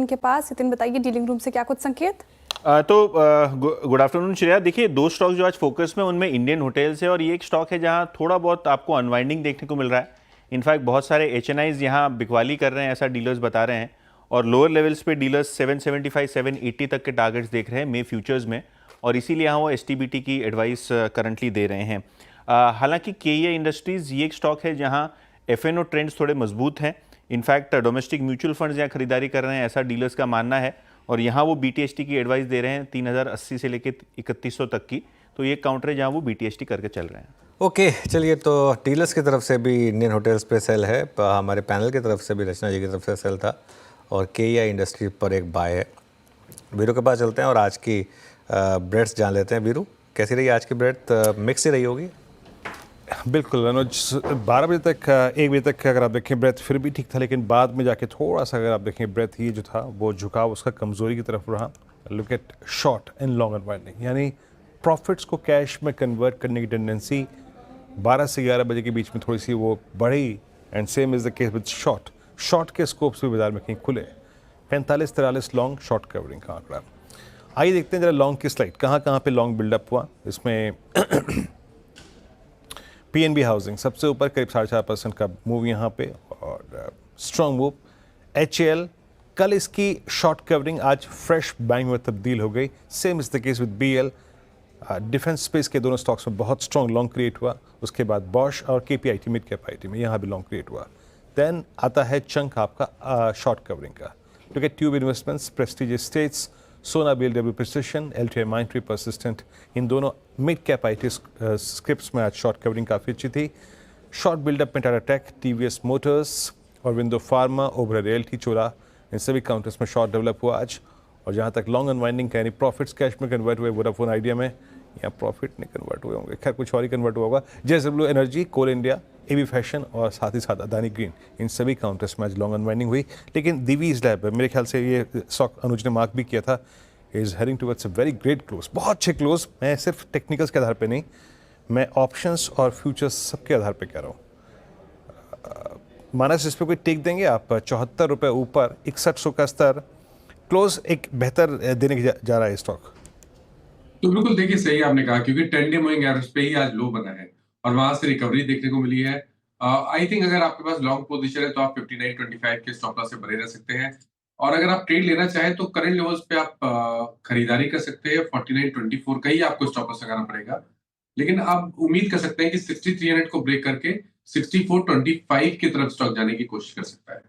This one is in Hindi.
यतीन के पास। यतीन, बताइए डीलिंग रूम से क्या कुछ संकेत? Good afternoon Shreya. देखिए, दो स्टॉक जो आज फोकस में, उनमें इंडियन होटल्स है और ये एक स्टॉक है जहां थोड़ा बहुत आपको अनवाइंडिंग देखने को मिल रहा है। इनफैक्ट बहुत सारे एचएनआईज यहां बिकवाली कर रहे हैं, ऐसा डीलर्स बता रहे हैं। और लोअर लेवल्स पे डीलर्स 775 780 तक के टारगेट्स देख रहे हैं मे फ्यूचर्स में, और इसीलिए यहाँ वो एसटीबीटी की एडवाइस करंटली दे रहे हैं। हालांकि केईए इंडस्ट्रीज ये एक स्टॉक है जहाँ एफएनओ ट्रेंड्स थोड़े मजबूत हैं। इनफैक्ट डोमेस्टिक म्यूचुअल फंड्स यहाँ खरीदारी कर रहे हैं, ऐसा डीलर्स का मानना है। और यहाँ वो बीटीएसटी की एडवाइस दे रहे हैं 3080 से लेकर 3100 तक की। तो ये काउंटर है जहाँ वो बीटीएसटी करके चल रहे हैं। ओके, चलिए, तो डीलर्स की तरफ से भी इंडियन होटल्स पे सेल है, हमारे पैनल की तरफ से भी रचना जी की तरफ से सेल था, और केईआई इंडस्ट्री पर एक बाय है। वीरू के पास चलते हैं और आज की ब्रेड्स जान लेते हैं। वीरू, कैसी रही आज की ब्रेड? मिक्स ही रही होगी। बिल्कुल अनुज, 12 बजे तक 1 बजे तक अगर आप देखें ब्रेथ फिर भी ठीक था, लेकिन बाद में जाके थोड़ा सा अगर आप देखें ब्रेथ ये जो था वो झुकाव उसका कमज़ोरी की तरफ रहा। Look at short and long unwinding, यानी प्रॉफिट्स को कैश में कन्वर्ट करने की टेंडेंसी 12 से 11 बजे के बीच में थोड़ी सी वो बढ़ी। And same is the case with short के स्कोप्स भी बाजार में कहीं खुले। 45-43 लॉन्ग शॉर्ट कवरिंग का आंकड़ा। आइए देखते हैं जरा लॉन्ग की स्लाइड, कहाँ कहाँ पे लॉन्ग बिल्डअप हुआ। इसमें पीएनबी हाउसिंग सबसे ऊपर, करीब 4.5% का मूव यहाँ पे, और स्ट्रॉन्ग मूव। एचएएल कल इसकी शॉर्ट कवरिंग आज फ्रेश बाइंग में तब्दील हो गई। Same is the case with BL. Defence space के दोनों स्टॉक्स में बहुत स्ट्रॉन्ग लॉन्ग क्रिएट हुआ। उसके बाद बॉश और केपीआईटी मिड कैप आईटी में यहाँ भी लॉन्ग क्रिएट हुआ। देन आता है चंक आपका शॉर्ट कवरिंग का। Look at tube investments, prestige estates, Sona BLW precision, LTI Mindtree persistent, इन दोनों मिड कैप आईटी स्क्रिप्ट्स में आज शॉर्ट कवरिंग काफ़ी अच्छी थी। शॉर्ट बिल्डअप में टाटा टेक, टीवीएस मोटर्स, और विंडो फार्मा, ओबरा रियल्टी, चोला, इन सभी काउंटर्स में शॉर्ट डेवलप हुआ आज। और जहाँ तक लॉन्ग अनवाइंडिंग का, यानी प्रॉफिट्स कैश में कन्वर्ट हुए, वोडाफोन आइडिया में यहाँ प्रॉफिट नहीं कन्वर्ट हुए होंगे, खैर कुछ और ही कन्वर्ट हुआ होगा। जेएसडब्ल्यू एनर्जी, कोल इंडिया, एबी फैशन और साथ ही साथ अदानी ग्रीन, इन सभी काउंटर्स में आज लॉन्ग अनवाइंडिंग हुई। लेकिन दिवीज लैब, मेरे ख्याल से ये स्टॉक अनुज ने मार्क भी किया था, is heading towards a very great close, बहुत अच्छे क्लोज। मैं सिर्फ टेक्निकल्स के आधार पे नहीं, मैं ऑप्शंस और फ्यूचर्स सबके आधार पे कह रहा हूँ। मानस, इस पर कोई टेक देंगे आप? 74 रुपये ऊपर, 6100 का स्तर, क्लोज एक बेहतर देने की जा रहा है स्टॉक। तो बिल्कुल देखिए, सही आपने कहा, क्योंकि 10 डे मूविंग एवरेज पे ही आज लो बना है और वहां से रिकवरी देखने को मिली है। आई थिंक अगर आपके पास लॉन्ग पोजीशन है तो आप 59.25 के स्टॉप लॉस से बने रह सकते हैं। और अगर आप ट्रेड लेना चाहें तो करंट लेवल्स पे आप खरीदारी कर सकते हैं। 49.24 का ही आपको स्टॉप लॉस लगाना पड़ेगा, लेकिन आप उम्मीद कर सकते हैं कि 6300 को ब्रेक करके 64.25 की तरफ स्टॉक जाने की कोशिश कर सकता है।